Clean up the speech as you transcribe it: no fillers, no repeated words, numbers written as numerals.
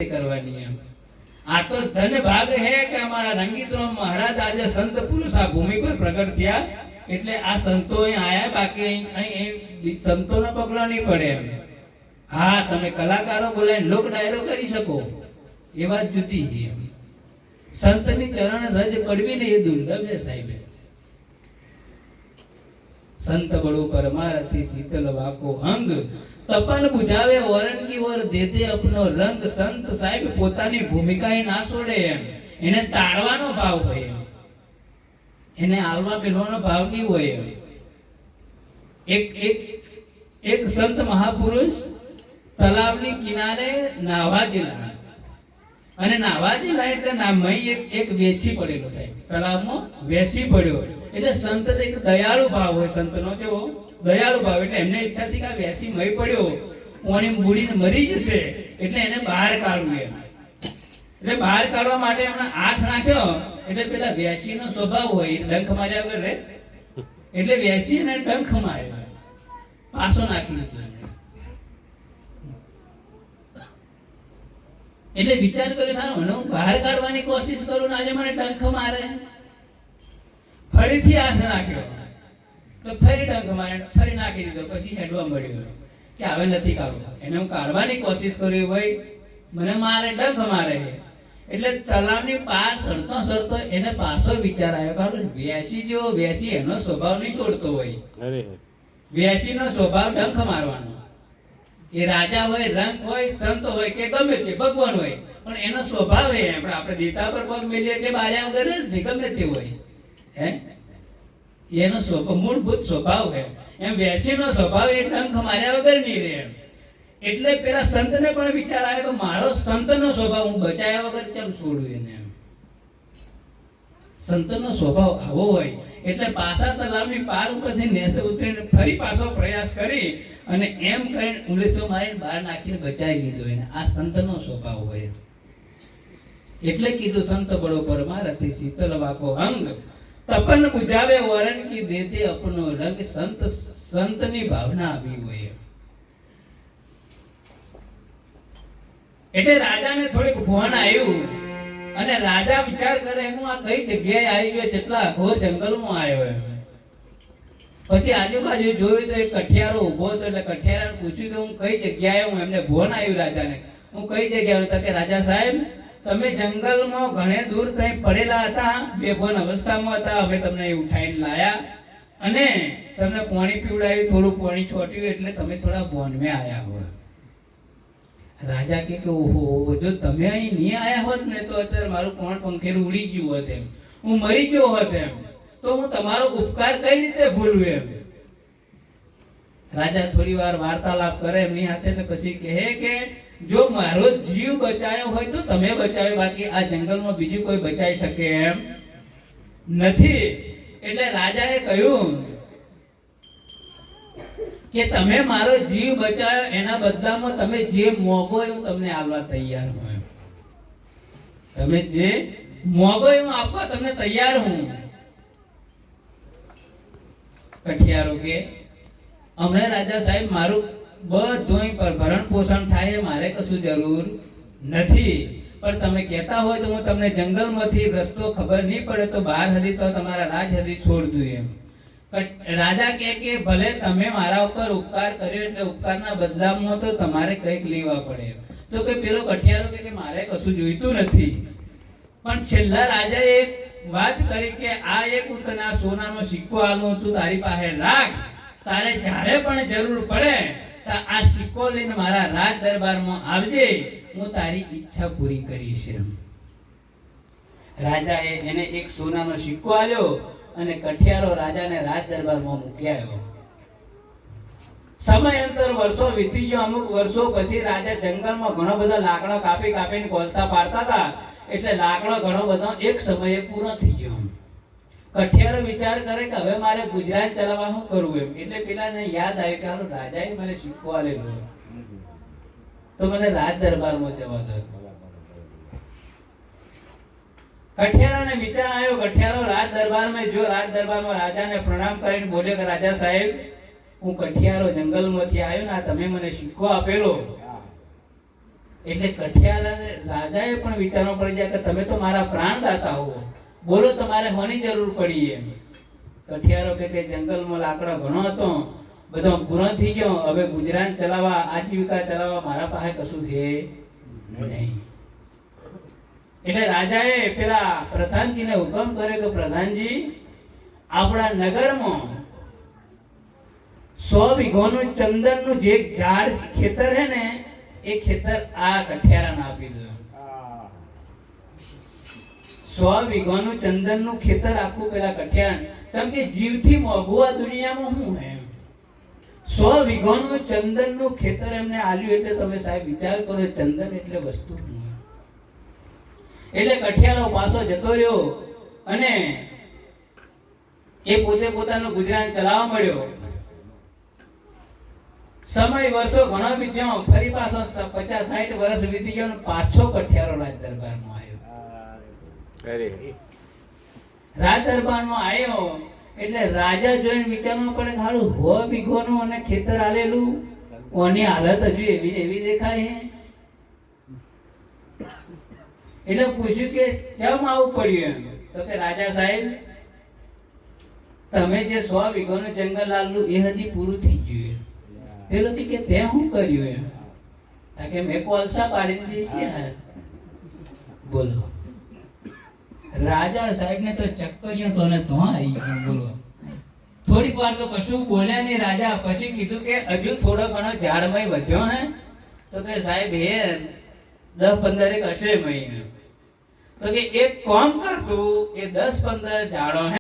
करवानी है। आ तो धन भाग है कि हमारा रंगीतरो महाराज आज संत पुरुष आ भूमि पर प्रकट थिया એટલે આ સંતો અહીં આયા બાકી અહીં સંતોનો પગલો નહીં પડે એમ। હા તમે કલાકારો બોલાવીને લોક ડાયરો કરી શકો એ વાત જુદી છે। સંતની ચરણ રજ પડવી ને એ દુર્લભ છે સાહેબ। संत बड़ो परमारथी शीतल वाको अंग तपन बुझावे वरण की ओर देते अपनो रंग। संत साहेब पोतानी भूमिका ए ना छोड़े एम एने तारवानो भाव होय एने आलवा पेलवानो भाव नहीं होय। एक एक एक संत महापुरुष तलावनी किनारे नावा जेला અને નાવા જેલા એટલે નામમાં એક વેચી પડેલો સાહેબ તલાવમાં વેચી પડ્યો એટલે સંત એક દયાળુ ભાવ હોય સંતનો જેવો દયાળુ ભાવ એટલે એમને ઈચ્છા હતી કે વેચી મય પડ્યો પાણી બુડીને મરી જશે એટલે એને બહાર કાઢવું એમ। એટલે બહાર કાઢવા માટે એમણે હાથ નાખ્યો એટલે પેલા વેચીનો સ્વભાવ હોય ડંખ માર્યા વગર રે એટલે વેચી એને ડંખ માર્યો પાછો નાખી દીધો। એટલે વિચાર કર્યો થારો હું બહાર કાઢવાની કોશિશ કરું ને આજે મને ડંખ મારે ફરીથી હાથ નાખ્યો તો ફરી ડંખ મારે ફરી નાખી દીધો પછી હેડવા મળ્યો કે હવે નથી કાઢવો એને હું કાઢવાની કોશિશ કરી ભાઈ મને મારે ડંખ મારે એટલે તલાવની પાર સરતો સરતો એને પાછો વિચાર આવ્યો કારણ વેસી જેવો વેસી એનો સ્વભાવ નહીં છોડતો હોય વેસીનો સ્વભાવ ડંખ મારવાનો। એ રાજા હોય રંગ હોય સંત હોય કે ગમે તે ભગવાન હોય પણ એનો સ્વભાવ હે આપણે દેતા પર પગ મેલીએ એટલે બાર્યા વગર જ નહીં ગમે તે હોય હે એનો સ્વભાવ મૂળભૂત સ્વભાવ હે એમ વેચીનો સ્વભાવ એ ડંખ માર્યા વગર નહીં રહે એટલે પેલા સંતને પણ વિચાર આવ્યો કે મારો સંતનો સ્વભાવ હું બચાયા વગર કેમ છોડું એને એમ। સંતનો સ્વભાવ આવો હોય એટલે પાછા તલાવની પાર ઉપરથી નેસે ઉતરીને ફરી પાછો પ્રયાસ કરી અને એમ કરીને ઉંગલીસો મારીને બહાર નાખીને બચાવી લીધો એને। આ સંતનો સ્વભાવ હોય એટલે કીધું સંત બડો પરમારથી શીતલ વાકો અંગ તપન બુઝાવે વરણ કી દેતે અપનો રંગ। સંત સંતની ભાવના આવી હોય એટલે રાજાને થોડીક ભોન આવ્યું અને રાજા વિચાર કરે હું આ કઈ જગ્યાએ આવી ગયો કેટલા ઘોર જંગલમાં આવ્યો એમ। પછી આજુબાજુ જોયું તો એક કઠિયારો ઉભો હતો એટલે કઠિયારાને પૂછ્યું કે હું કઈ જગ્યાએ હું એમને ભોન આવ્યું રાજાને હું કઈ જગ્યાએ તો કે રાજા સાહેબ તમે જંગલમાં ઘણે દૂર ત્યાં પડેલા હતા બેભાન અવસ્થામાં હતા અમે તમને ઉઠાઈને લાયા અને તમને પાણી પીવડાવ્યું થોડું પાણી છોટ્યું એટલે તમે થોડા ભોનમાં આવ્યા હોય। રાજા કે ઓહો જો તમે અહીં નહીં આવ્યા હોત ને તો અત્યારે મારું કોણ પંખેરું ઉડી ગયું હોત એમ હું મરી ગયો હોત એમ તો હું તમારો ઉપકાર કઈ રીતે ભૂલું એમ। રાજા થોડી વાર વાર્તાલાપ કરે એમની સાથે ને પછી કહે કે જો મારો જીવ બચાયો હોય તો તમે બચાવ્યો બાકી આ જંગલમાં બીજું કોઈ બચાવી શકે એમ નથી। એટલે રાજાએ કહ્યું કે તમે મારો જીવ બચાવ્યો એના બદલામાં તમે જે મોગો હું તમને આપવા તૈયાર હું તમે જે મોગો હું આપવા તમને તૈયાર હું। કઠિયારો કે અમને રાજા સાહેબ મારું બધું ભરણ પોષણ થાય મારે કશું જરૂર નથી પણ તમે કહેતા હોય તો હું તમને જંગલમાંથી રસ્તો ખબર નહીં પડે તો બહાર હતી તો તમારા રાજ હતી છોડ દઉં એમ। રાજા કે ભલે તમે મારા ઉપર ઉપકાર કર્યો એટલે ઉપકારના બદલામાં તો તમારે કંઈક લેવા પડે તો કે પેલો કઠિયારો કે મારે કશું જોઈતું નથી પણ છેલ્લા રાજાએ એક વાત કરી કે આ એક હું તને આ સોનાનો સિક્કો આલું તું તારી પાસે રાખ તારે જ્યારે પણ જરૂર પડે તો આ સિક્કો લઈને મારા રાજ દરબારમાં આવજે હું તારી ઈચ્છા પૂરી કરીશ એમ। રાજાએ એને એક સોનાનો સિક્કો આલ્યો અને કઠિયારો રાજાને રાજ દરબારમાં મૂકી આવ્યો। સમયાંતર વર્ષો વીતી ગયો અમુક વર્ષો પછી રાજા જંગલમાં ઘણો બધા લાકડા કાપી કાપીને કોલસા પાડતા હતા એટલે લાકડો ઘણો બધો એક સમયે પૂરો થઈ ગયો। કઠિયારો વિચાર કરે કે હવે મારે ગુજરાત ચલાવવા શું કરવું એમ એટલે પેલાને યાદ આવ્યું કે રાજાએ મને સિક્કો આલેલો તો મને રાજ દરબારમાં જવા દો। કઠિયારાને વિચાર આવ્યો કઠિયારો રાજ દરબારમાં જો રાજ દરબારમાં રાજાને પ્રણામ કરીને બોલ્યો કે રાજા સાહેબ હું કઠિયારો જંગલમાંથી આવ્યો ને તમે મને સિક્કો આપેલો એટલે કઠિયાર રાજાએ પણ વિચારવું પડી જાય કે તમે તો મારા પ્રાણદાતા હો, બોલો તમારે હોની જરૂર પડી એમ. કઠિયારો કે જંગલમાં લાકડા ઘણો હતો, બધો પૂરો થઈ ગયો, હવે ગુજરાન ચલાવવા, આજીવિકા ચલાવવા મારા પાસે કશું છે નહીં. એટલે રાજાએ પેલા પ્રધાનજીને હુકમ કર્યો કે પ્રધાનજી, આપણા નગરમાં 100 વીઘોનું ચંદનનું જે ઝાડ ખેતર હે ને, એ ખેતર આ કઠિયારાને આપી દો. 100 વીઘોનું ચંદનનું ખેતર આખું પેલા કઠિયારા, કેમ કે જીવથી મોઘું આ દુનિયામાં શું હે. 100 વીઘોનું ચંદનનું ખેતર એમને આલ્યું, એટલે તમે સાહેબ વિચાર કરો ચંદન એટલે વસ્તુ શું. એટલે કઠિયારો પાછો જતો રહ્યો અને એ પોતે પોતાનું ગુજરાન ચલાવવા મળ્યો. સમય વર્ષો ઘણો વીત્યો, ફરી પાછો 50-60 વર્ષ વીતી ગયો, પાછો કઠિયારો રાજ દરબારમાં આવ્યો. રાજ દરબારમાં આવ્યો એટલે રાજા જોઈને વિચારવું પડે કે હારું 100 વીઘોનું અને ખેતર આલેલું, ઓની હાલત હજુ એવી એવી દેખાય હે. એટલે પૂછ્યું કે કેમ આવું પડ્યું એમ. તો કે રાજા સાહેબ, તમે જે 100 વીઘોનું જંગલ આલું એ હજી પૂરું થઈ ગયું. પેલો કે તે શું કર્યું એમ. કે મેં કોલસા પાડી દીધી છે. બોલો, રાજા સાહેબ ને તો ચક્કરિયો તો ને તો આવી ગયો. બોલો, થોડીક વાર તો કશું બોલ્યા નહીં રાજા. પછી કીધું કે હજુ થોડો ઘણો ઝાડમય વધ્યો હે. તો કે સાહેબ હે 10-15 હશે મય. તો કે એક કામ કરતું, એ 10-15 ઝાડો